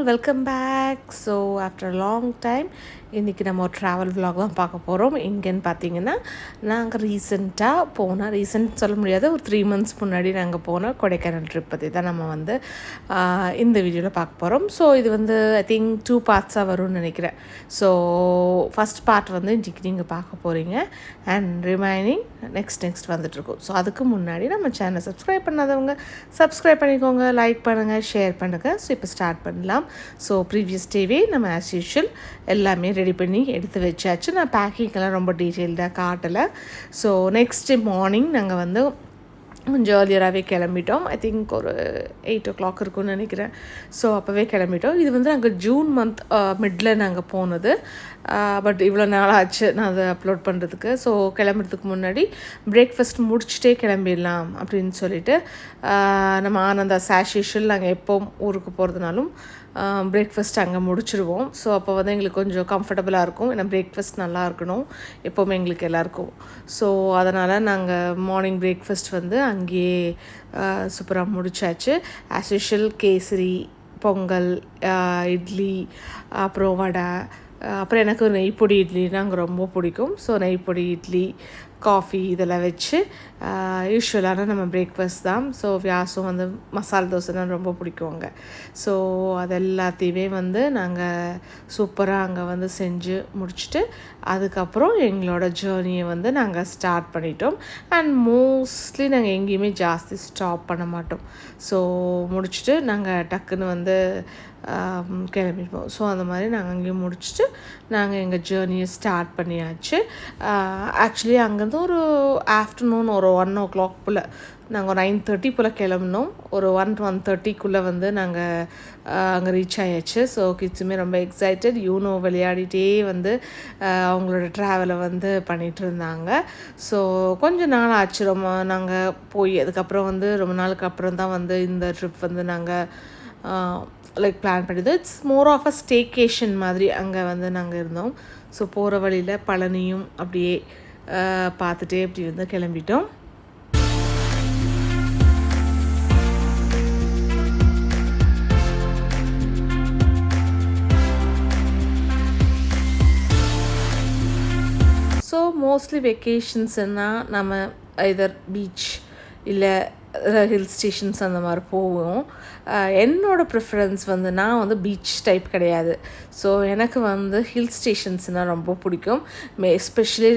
Welcome back. So after long time இன்றைக்கி நம்ம ஒரு ட்ராவல் விலாக் தான் பார்க்க போகிறோம். எங்கேன்னு பார்த்தீங்கன்னா, நாங்கள் ரீசெண்ட் சொல்ல முடியாது, ஒரு 3 months முன்னாடி நாங்கள் போன கொடைக்கானல் ட்ரிப் பற்றி தான் நம்ம இந்த வீடியோவில் பார்க்க போகிறோம். ஸோ இது ஐ திங்க் 2 பார்ட்ஸாக வரும்னு நினைக்கிறேன். ஸோ ஃபஸ்ட் பார்ட் இன்றைக்கி நீங்கள் பார்க்க போகிறீங்க அண்ட் ரிமைனிங் நெக்ஸ்ட் வந்துட்டுருக்கோம். ஸோ அதுக்கு முன்னாடி நம்ம சேனலை சப்ஸ்கிரைப் பண்ணாதவங்க சப்ஸ்கிரைப் பண்ணிக்கோங்க, லைக் பண்ணுங்கள், ஷேர் பண்ணுங்கள். ஸோ இப்போ ஸ்டார்ட் பண்ணலாம். ஸோ ப்ரீவியஸ் டேவே நம்ம ஆஸ் யூஷுவல் எல்லாமே ரெடி பண்ணி எடுத்து வச்சாச்சு. நான் பேக்கிங்கெல்லாம் ரொம்ப டீட்டெயில்டாக காட்டலை. ஸோ நெக்ஸ்ட் மார்னிங் நாங்கள் கொஞ்சம் ஏர்லியராகவே கிளம்பிட்டோம். ஐ திங்க் ஒரு 8 o'clock இருக்கும்னு நினைக்கிறேன். ஸோ அப்போவே கிளம்பிட்டோம். இது நாங்கள் ஜூன் மந்த் மிடில் நாங்கள் போனது. பட் இவ்வளோ நாள் ஆச்சு நான் அதை அப்லோட் பண்ணுறதுக்கு. ஸோ கிளம்புறதுக்கு முன்னாடி பிரேக்ஃபாஸ்ட் முடிச்சுட்டே கிளம்பிடலாம் அப்படின்னு சொல்லிட்டு நம்ம ஆனந்தா ஆஸ் யூஷுவல் நாங்கள் எப்போ ஊருக்கு போகிறதுனாலும் பிரேக்ஃபாஸ்ட் அங்கே முடிச்சிடுவோம். ஸோ அப்போ எங்களுக்கு கொஞ்சம் கம்ஃபர்டபுளாக இருக்கும். ஏன்னா பிரேக்ஃபாஸ்ட் நல்லா இருக்கணும் எப்போவுமே எங்களுக்கு எல்லாருக்கும். ஸோ அதனால் நாங்கள் மார்னிங் பிரேக்ஃபாஸ்ட் அங்கேயே சூப்பராக முடிச்சாச்சு. ஆஸ் யூஷுவல் கேசரி, பொங்கல், இட்லி, அப்புறம் வடை, அப்புறம் எனக்கு நெய்ப்பொடி இட்லினா அங்கே ரொம்ப பிடிக்கும். ஸோ நெய்ப்பொடி இட்லி, காஃபி இதெல்லாம் வச்சு யூஸ்வலான நம்ம பிரேக்ஃபாஸ்ட் தான். ஸோ வியாசம் மசால் தோசைனா ரொம்ப பிடிக்குவாங்க. ஸோ அது எல்லாத்தையுமே நாங்கள் சூப்பராக அங்கே செஞ்சு முடிச்சுட்டு அதுக்கப்புறம் எங்களோட ஜேர்னியை நாங்கள் ஸ்டார்ட் பண்ணிட்டோம். அண்ட் மோஸ்ட்லி நாங்கள் எங்கேயுமே ஜாஸ்தி ஸ்டாப் பண்ண மாட்டோம். ஸோ முடிச்சுட்டு நாங்கள் டக்குன்னு கிளம்பிடுவோம். ஸோ அந்த மாதிரி நாங்கள் அங்கேயும் முடிச்சுட்டு நாங்கள் எங்கள் ஜேர்னியை ஸ்டார்ட் பண்ணியாச்சு. ஆக்சுவலி அங்கேருந்து ஒரு ஆஃப்டர்நூன் ஒரு 1 o'clock போல் நாங்கள் ஒரு 9:30 போல் கிளம்பினோம். ஒரு 1:30 நாங்கள் அங்கே ரீச் ஆயாச்சு. ஸோ கிட்ஸுமே ரொம்ப எக்ஸைட்டட், விளையாடிட்டே அவங்களோட ட்ராவலை பண்ணிகிட்டு இருந்தாங்க. ஸோ கொஞ்சம் நாள் ஆச்சு ரொம்ப நாங்கள் போய். அதுக்கப்புறம் ரொம்ப நாளுக்கு அப்புறம் தான் இந்த ட்ரிப் நாங்கள் பிளான் பண்ணிது. It's more of a staycation மாதிரி அங்கே நாங்கள் இருந்தோம். ஸோ போகிற வழியில் பழனியும் அப்படியே பார்த்துட்டே அப்படி கிளம்பிட்டோம். ஸோ மோஸ்ட்லி வெக்கேஷன்ஸ்னால் நம்ம ஐதர் பீச் இல்லை ஹில் ஸ்டேஷன்ஸ் அந்த மாதிரி போவோம். என்னோடய ப்ரிஃபரன்ஸ் நான் பீச் டைப் கிடையாது. ஸோ எனக்கு ஹில் ஸ்டேஷன்ஸ்னால் ரொம்ப பிடிக்கும். எஸ்பெஷலி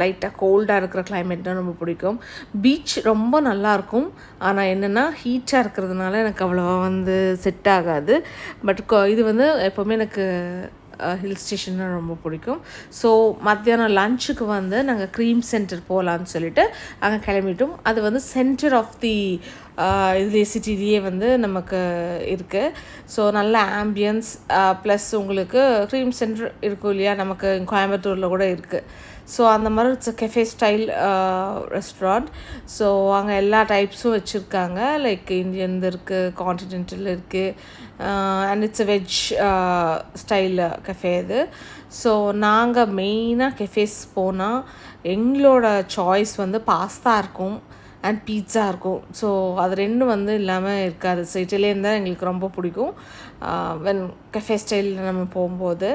லைட்டாக கோல்டாக இருக்கிற கிளைமேட்னால் ரொம்ப பிடிக்கும். பீச் ரொம்ப நல்லாயிருக்கும். ஆனால் என்னென்னா ஹீட்டாக இருக்கிறதுனால எனக்கு அவ்வளோவா செட் ஆகாது. பட் இது எப்போவுமே எனக்கு ஹில் ஸ்டேஷன்னா ரொம்ப பிடிக்கும். ஸோ மத்தியானம் லஞ்சுக்கு நாங்கள் க்ரீம் சென்டர் போகலான்னு சொல்லிட்டு அங்கே கிளம்பிட்டோம். அது சென்டர் ஆஃப் தி இதுலேயே சிட்டிலேயே நமக்கு இருக்குது. ஸோ நல்ல ஆம்பியன்ஸ் ப்ளஸ் உங்களுக்கு க்ரீம் சென்டர் இருக்கும் இல்லையா, நமக்கு கோயம்புத்தூரில் கூட இருக்குது. ஸோ அந்த மாதிரி it's cafe style restaurant. So அங்கே எல்லா டைப்ஸும் வச்சுருக்காங்க. லைக் இந்தியன் இருக்குது, கான்டினென்டல் இருக்குது, and it's a veg style cafe இது. ஸோ நாங்கள் மெயினாக கெஃபேஸ் போனால் எங்களோட சாய்ஸ் பாஸ்தா இருக்கும் அண்ட் பீட்சா இருக்கும். ஸோ அது ரெண்டும் இல்லாமல் இருக்காது. ஸோ இட்டாலியன் தான் எங்களுக்கு ரொம்ப பிடிக்கும். வென் கெஃபே ஸ்டைலில் நம்ம போகும்போது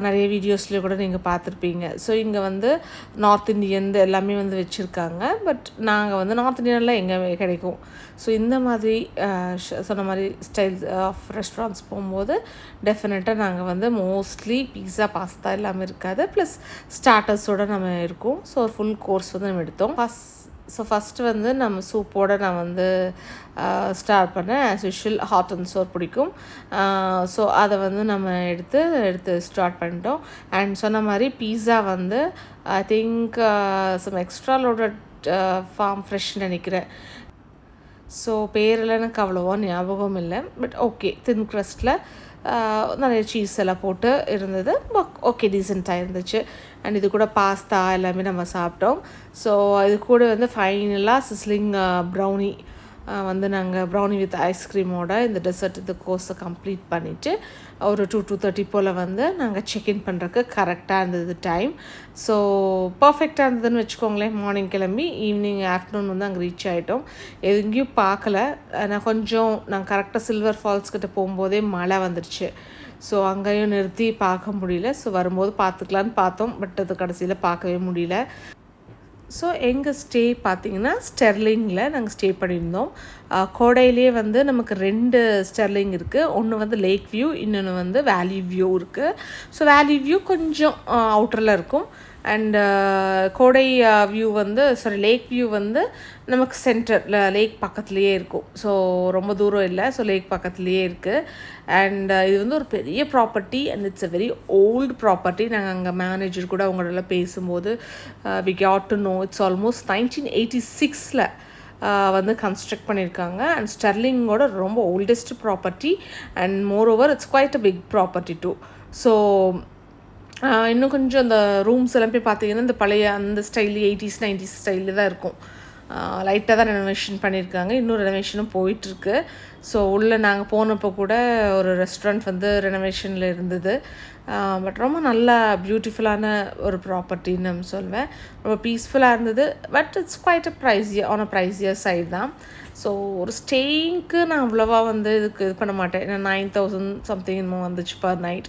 நிறைய வீடியோஸ்லேயே கூட நீங்கள் பார்த்துருப்பீங்க. ஸோ இங்கே நார்த் இந்தியன் எல்லாமே வச்சுருக்காங்க. பட் நாங்கள் நார்த் இந்தியனில் எங்கே கிடைக்கும். ஸோ இந்த மாதிரி சொன்ன மாதிரி ஸ்டைல் ஆஃப் ரெஸ்டாரண்ட்ஸ் போகும்போது டெஃபினட்டாக நாங்கள் மோஸ்ட்லி பீஸா, பாஸ்தா எல்லாமே இருக்காது. ப்ளஸ் ஸ்டார்டர்ஸோடு நம்ம இருக்கும். ஸோ ஒரு ஃபுல் கோர்ஸ் நம்ம எடுத்தோம். ஃபஸ்ட்டு நம்ம சூப்போடு நான் ஸ்டார்ட் பண்ணேன். ஆஸ் யூஷுவல் ஹாட் அண்ட் சோர் பிடிக்கும். ஸோ அதை நம்ம எடுத்து ஸ்டார்ட் பண்ணிட்டோம். அண்ட் சொன்ன மாதிரி pizza I think some extra loaded farm fresh நினைக்கிறேன். ஸோ பேரெல்லாம் எனக்கு அவ்வளோவா ஞாபகம் இல்லை. பட் ஓகே, தின் க்ரஸ்ட்டில் நிறைய சீஸ் எல்லாம் போட்டு இருந்தது. ஓகே, டீசெண்டாக இருந்துச்சு. அண்ட் இது கூட பாஸ்தா எல்லாமே நம்ம சாப்பிட்டோம். ஸோ இது கூட ஃபைனலாக சிஸ்லிங் ப்ரௌனி வந்து நாங்கள் ப்ரௌனி வித் ஐஸ்கிரீமோட இந்த டெசர்ட் இந்த கோர்ஸை கம்ப்ளீட் பண்ணிவிட்டு ஒரு 2:30 போல் வந்து நாங்கள் செக்இன் பண்ணுறதுக்கு கரெக்டாக இருந்தது டைம். ஸோ பர்ஃபெக்டாக இருந்ததுன்னு வச்சுக்கோங்களேன். மார்னிங் கிளம்பி ஈவினிங் ஆஃப்டர்நூன் வந்து அங்கே ரீச் ஆகிட்டோம். எங்கேயும் பார்க்கல. நான் கரெக்டாக சில்வர் ஃபால்ஸ் கிட்ட போகும்போதே மழை வந்துடுச்சு. ஸோ அங்கேயும் நிறுத்தி பார்க்க முடியல. ஸோ வரும்போது பார்த்துக்கலான்னு பார்த்தோம். பட் அது கடைசியில் பார்க்கவே முடியல. ஸோ எங்கள் ஸ்டே பார்த்திங்கன்னா ஸ்டெர்லிங்கில் நாங்கள் ஸ்டே பண்ணியிருந்தோம். கோடையிலே வந்து நமக்கு 2 ஸ்டெர்லிங் இருக்குது. ஒன்று வந்து லேக் வியூ, இன்னொன்று வந்து வேலி வியூ இருக்குது. ஸோ வேலி வியூ கொஞ்சம் அவுட்டரில் இருக்கும். அண்ட் கோடை வியூ வந்து லேக் வியூ வந்து நமக்கு சென்டரில் லேக் பக்கத்துலேயே இருக்கும். ஸோ ரொம்ப தூரம் இல்லை. ஸோ லேக் பக்கத்துலேயே இருக்குது. அண்ட் இது வந்து ஒரு பெரிய property and it's a very old property. நாங்கள் அங்கே மேனேஜர் கூட அவங்களோட பேசும்போது we got to know it's almost 1986 வந்து கன்ஸ்ட்ரக்ட் பண்ணியிருக்காங்க. அண்ட் ஸ்டெர்லிங்கோட ரொம்ப oldest property and moreover it's quite a big property too. So இன்னும் கொஞ்சம் அந்த ரூம்ஸ் எல்லாம் போய் பார்த்தீங்கன்னா இந்த பழைய அந்த ஸ்டைலு 80s 90s ஸ்டைலில் தான் இருக்கும். லைட்டாக தான் ரெனோவேஷன் பண்ணியிருக்காங்க. இன்னும் ரெனோவேஷனும் போயிட்டுருக்கு. ஸோ உள்ளே நாங்கள் போனப்போ கூட ஒரு ரெஸ்டாரண்ட் வந்து ரெனோவேஷனில் இருந்தது. பட் ரொம்ப நல்லா பியூட்டிஃபுல்லான ஒரு ப்ராப்பர்ட்டின்னு நம்ம சொல்வேன். ரொம்ப பீஸ்ஃபுல்லாக இருந்தது. But it's quite a pricier side தான். ஸோ ஒரு ஸ்டேயிங்க்கு நான் அவ்வளோவா வந்து இதுக்கு இது பண்ண மாட்டேன். ஏன்னா 9,000 சம்திங் இன்னும் வந்துச்சு per night.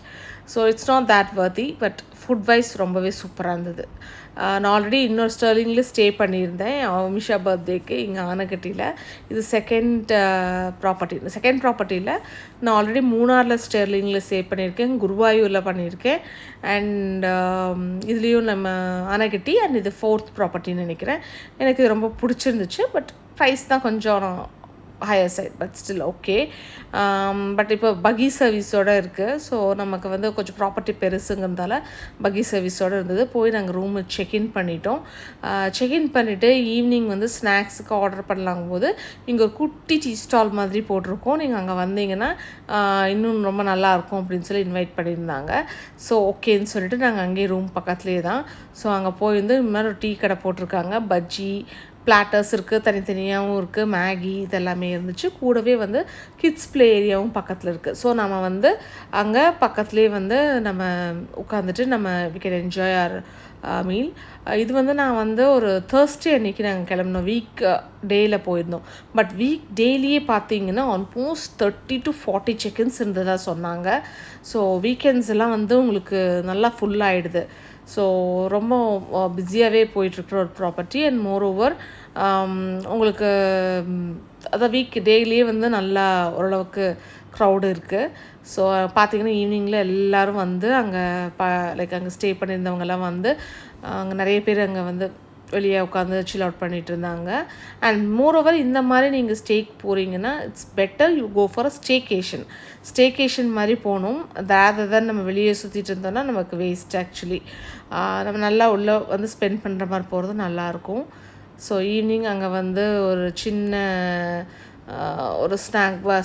So it's not that worthy. But food wise ரொம்பவே சூப்பராக இருந்தது. நான் ஆல்ரெடி இன்னொரு ஸ்டெர்லிங்கில் ஸ்டே பண்ணியிருந்தேன் மிஷா பர்த்டேக்கு இங்கே ஆனகட்டியில். இது செகண்ட் ப்ராப்பர்ட்டியில் நான் ஆல்ரெடி மூணாரில் ஸ்டெர்லிங்கில் ஸ்டே பண்ணியிருக்கேன், குருவாயூரில் பண்ணியிருக்கேன். அண்ட் இதுலேயும் நம்ம ஆனகட்டி அண்ட் இது 4th ப்ராப்பர்ட்டின்னு நினைக்கிறேன். எனக்கு இது ரொம்ப பிடிச்சிருந்துச்சு. பட் ப்ரைஸ் தான் கொஞ்சம் higher side, but still okay. But இப்போ பகி சர்வீஸோடு இருக்குது. ஸோ நமக்கு வந்து கொஞ்சம் ப்ராப்பர்ட்டி பெருசுங்கிறதால பகி சர்வீஸோடு இருந்தது. போய் நாங்கள் ரூமு செக்இன் பண்ணிட்டோம். செக்இன் பண்ணிவிட்டு ஈவினிங் வந்து ஸ்நாக்ஸுக்கு ஆர்டர் பண்ணலாங்கும் போது இங்கே ஒரு குட்டி டீ ஸ்டால் மாதிரி போட்டிருக்கோம். நீங்கள் அங்கே வந்தீங்கன்னா இன்னும் ரொம்ப நல்லாயிருக்கும் அப்படின்னு சொல்லி இன்வைட் பண்ணியிருந்தாங்க. ஸோ ஓகேன்னு சொல்லிட்டு நாங்கள் அங்கேயே ரூம் பக்கத்துலேயே தான். ஸோ அங்கே போய் வந்து இந்த மாதிரி ஒரு டீ கடை போட்டிருக்காங்க. பஜ்ஜி பிளாட்டர்ஸ் இருக்குது, தனித்தனியாகவும் இருக்குது, மேகி இதெல்லாமே இருந்துச்சு. கூடவே வந்து கிட்ஸ் ப்ளே ஏரியாவும் பக்கத்தில் இருக்குது. ஸோ நம்ம வந்து அங்கே பக்கத்துலேயே வந்து நம்ம உட்காந்துட்டு நம்ம we can enjoy our meal. இது வந்து நான் வந்து ஒரு Thursday அன்றைக்கி நாங்கள் கிளம்பினோம். வீக் டேயில் போயிருந்தோம். பட் வீக் டேலியே பார்த்தீங்கன்னா ஆல்மோஸ்ட் 30 to 40 செக்இன்ஸ் இருந்ததாக சொன்னாங்க. ஸோ வீக்கெண்ட்ஸ் எல்லாம் வந்து உங்களுக்கு நல்லா ஃபுல்லாகிடுது. ஸோ ரொம்ப பிஸியாகவே போயிட்டுருக்குற ஒரு ப்ராப்பர்ட்டி. அண்ட் மோர் ஓவர் உங்களுக்கு அதான் வீக் டேலேயே வந்து நல்லா ஓரளவுக்கு க்ரௌடு இருக்குது. ஸோ பார்த்திங்கன்னா ஈவினிங்கில் எல்லோரும் வந்து அங்கே அங்கே ஸ்டே பண்ணியிருந்தவங்கெல்லாம் வந்து அங்கே நிறைய பேர் அங்கே வந்து வெளியே உட்காந்து சில் அவுட் பண்ணிகிட்டு இருந்தாங்க. அண்ட் மோர் ஓவர் இந்த மாதிரி நீங்கள் ஸ்டேக்கு போகிறீங்கன்னா it's better you go for a staycation மாதிரி போகணும். ரேதர் தான் நம்ம வெளியே சுற்றிட்டு இருந்தோம்னா நமக்கு வேஸ்ட் ஆக்சுவலி. நம்ம நல்லா உள்ளே வந்து ஸ்பெண்ட் பண்ணுற மாதிரி போகிறது நல்லாயிருக்கும். ஸோ ஈவினிங் அங்கே வந்து ஒரு சின்ன ஒரு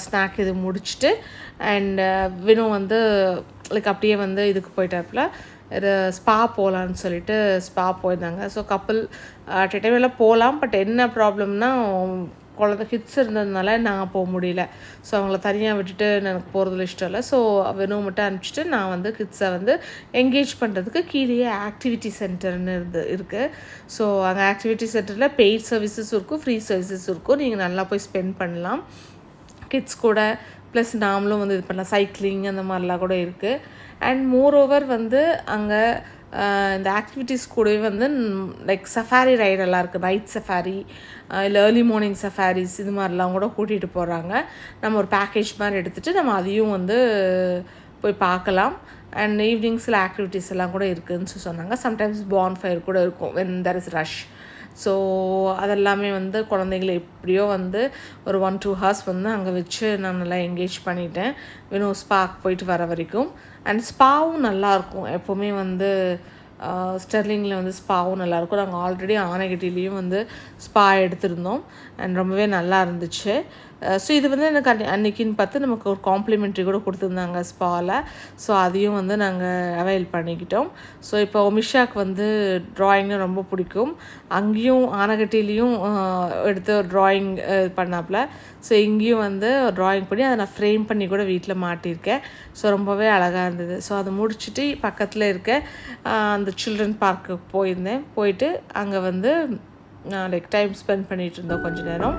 ஸ்நாக் இது முடிச்சுட்டு அண்ட் வினோ வந்து அப்படியே வந்து இதுக்கு போயிட்டாப்புல இது ஸ்பா போகலான்னு சொல்லிட்டு ஸ்பா போயிருந்தாங்க. ஸோ கப்புள் டைமெல்லாம் போகலாம். பட் என்ன ப்ராப்ளம்னா குழந்தை கிட்ஸ் இருந்ததுனால நான் போக முடியல. ஸோ அவங்கள தனியாக விட்டுட்டு எனக்கு போகிறதுல இஷ்டம் இல்லை. ஸோ வெறும் மட்டும் அனுப்பிச்சிட்டு நான் வந்து கிட்ஸை வந்து என்கேஜ் பண்ணுறதுக்கு கீழேயே ஆக்டிவிட்டி சென்டர்னு இருக்குது. ஸோ அங்கே ஆக்டிவிட்டி சென்டரில் பெய்ட் சர்வீசஸும் இருக்கும், ஃப்ரீ சர்வீசஸும் இருக்கும். நீங்கள் நல்லா போய் ஸ்பெண்ட் பண்ணலாம் கிட்ஸ் கூட. ப்ளஸ் நாமளும் வந்து இது பண்ணலாம், சைக்கிளிங் அந்த மாதிரிலாம் கூட இருக்குது. அண்ட் மோர் ஓவர் வந்து அங்கே இந்த ஆக்டிவிட்டீஸ் கூடவே வந்து சஃபாரி ரைடெல்லாம் இருக்குது. நைட் சஃபாரி இல்லை ஏர்லி மார்னிங் சஃபாரிஸ் இது மாதிரிலாம் கூட கூட்டிகிட்டு போகிறாங்க. நம்ம ஒரு பேக்கேஜ் மாதிரி எடுத்துகிட்டு நம்ம அதையும் வந்து போய் பார்க்கலாம். அண்ட் ஈவினிங்ஸில் ஆக்டிவிட்டீஸ் எல்லாம் கூட இருக்குதுன்னு சொன்னாங்க. சம்டைம்ஸ் பான்ஃபயர் கூட இருக்கும் when there is rush. So அதெல்லாமே வந்து குழந்தைங்களை எப்படியோ வந்து ஒரு 1-2 ஹவர்ஸ் வந்து அங்கே வச்சு நான் நல்லா என்கேஜ் பண்ணிட்டேன் வெறும் ஸ்பாக்கு போயிட்டு வர வரைக்கும். அண்ட் ஸ்பாவும் நல்லாயிருக்கும். எப்போவுமே வந்து ஸ்டெர்லிங்கில் வந்து ஸ்பாவும் நல்லாயிருக்கும். நாங்கள் ஆல்ரெடி ஆனகட்டிலையும் வந்து ஸ்பா எடுத்திருந்தோம் அண்ட் ரொம்பவே நல்லா இருந்துச்சு. ஸோ இது வந்து எனக்கு அன்றைக்கின்னு பார்த்து நமக்கு ஒரு காம்ப்ளிமெண்ட்ரி கூட கொடுத்துருந்தாங்க ஸ்பாவில். ஸோ அதையும் வந்து நாங்கள் அவைல் பண்ணிக்கிட்டோம். ஸோ இப்போ ஒமிஷாக்கு வந்து ட்ராயிங்னா ரொம்ப பிடிக்கும். அங்கேயும் ஆனகட்டிலையும் எடுத்து ட்ராயிங் பண்ணாப்புல. ஸோ இங்கேயும் வந்து ட்ராயிங் பண்ணி அதை நான் ஃப்ரேம் பண்ணி கூட வீட்டில் மாட்டியிருக்கேன். ஸோ ரொம்பவே அழகாக இருந்தது. ஸோ அதை முடிச்சுட்டு பக்கத்தில் இருக்க அந்த சில்ட்ரன் பார்க்குக்கு போயிருந்தேன். போயிட்டு அங்கே வந்து லைக் டைம் ஸ்பெண்ட் பண்ணிகிட்டு இருந்தோம் கொஞ்ச நேரம்.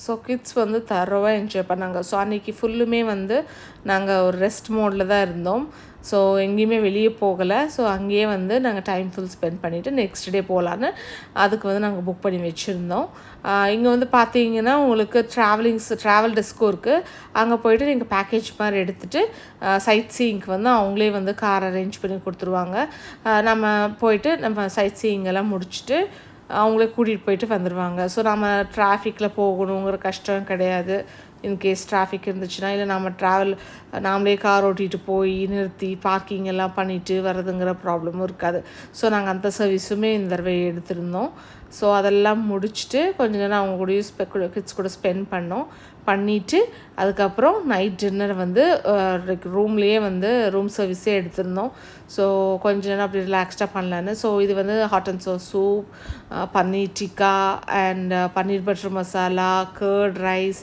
ஸோ கிட்ஸ் வந்து தரோவாக என்ஜாய் பண்ணாங்க. ஸோ அன்றைக்கி ஃபுல்லுமே வந்து நாங்கள் ஒரு ரெஸ்ட் மோடில் தான் இருந்தோம். ஸோ எங்கேயுமே வெளியே போகலை. ஸோ அங்கேயே வந்து நாங்கள் டைம் ஃபுல் ஸ்பெண்ட் பண்ணிவிட்டு நெக்ஸ்ட் டே போகலான்னு அதுக்கு வந்து நாங்கள் புக் பண்ணி வச்சுருந்தோம். இங்கே வந்து பார்த்தீங்கன்னா உங்களுக்கு ட்ராவல் டெஸ்க்கும் இருக்குது. அங்கே போய்ட்டு நீங்கள் பேக்கேஜ் மாதிரி எடுத்துகிட்டு சைட் சீயிங்க்கு வந்து அவங்களே வந்து கார் அரேஞ்ச் பண்ணி கொடுத்துருவாங்க. நம்ம போயிட்டு நம்ம சைட் சீயிங்கெல்லாம் முடிச்சுட்டு அவங்களே கூட்டிகிட்டு போயிட்டு வந்துடுவாங்க. ஸோ நம்ம டிராஃபிக்கில் போகணுங்கிற கஷ்டம் கிடையாது. இன்கேஸ் டிராஃபிக் இருந்துச்சுன்னா, இல்லை நாமளே கார் ஓட்டிகிட்டு போய் நிறுத்தி பார்க்கிங் எல்லாம் பண்ணிவிட்டு வர்றதுங்கிற ப்ராப்ளமும் இருக்காது. ஸோ நாங்கள் அந்த சர்வீஸுமே இந்த தடவை எடுத்திருந்தோம். ஸோ அதெல்லாம் முடிச்சுட்டு கொஞ்ச நேரம் அவங்க கூடயும் கிட்ஸ் கூட ஸ்பெண்ட் பண்ணிவிட்டு அதுக்கப்புறம் நைட் டின்னர் வந்து ரூம்லேயே வந்து ரூம் சர்வீஸே எடுத்திருந்தோம். ஸோ கொஞ்ச நேரம் அப்படி ரிலாக்ஸ்டாக பண்ணலான்னு. ஸோ இது வந்து hot and soup, paneer tikka and paneer butter masala, curd rice,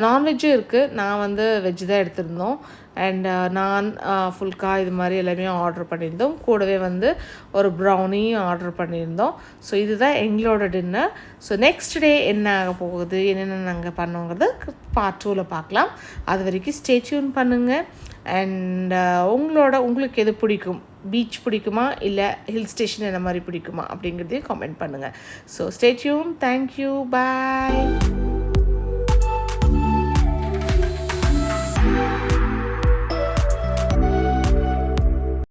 நான்வெஜ்ஜும் இருக்குது. நான் வந்து வெஜ்ஜு தான் எடுத்திருந்தோம். அண்ட் நான் ஃபுல்கா இது மாதிரி எல்லாமே ஆர்டர் பண்ணியிருந்தோம். கூடவே வந்து ஒரு ப்ரௌனியும் ஆர்டர் பண்ணியிருந்தோம். ஸோ இதுதான் எங்களோட டின்னர். ஸோ நெக்ஸ்ட் டே என்ன ஆக போகுது, என்னென்ன நாங்கள் பண்ணோங்கிறது பார்ட் 2ல் பார்க்கலாம். அது வரைக்கும் ஸ்டே டியூன் பண்ணுங்கள். அண்ட் உங்களுக்கு எது பிடிக்கும், பீச் பிடிக்குமா இல்லை ஹில் ஸ்டேஷன் என்ன மாதிரி பிடிக்குமா அப்படிங்கிறதையும் கமெண்ட் பண்ணுங்கள். So stay tune. தேங்க்யூ. பாய்.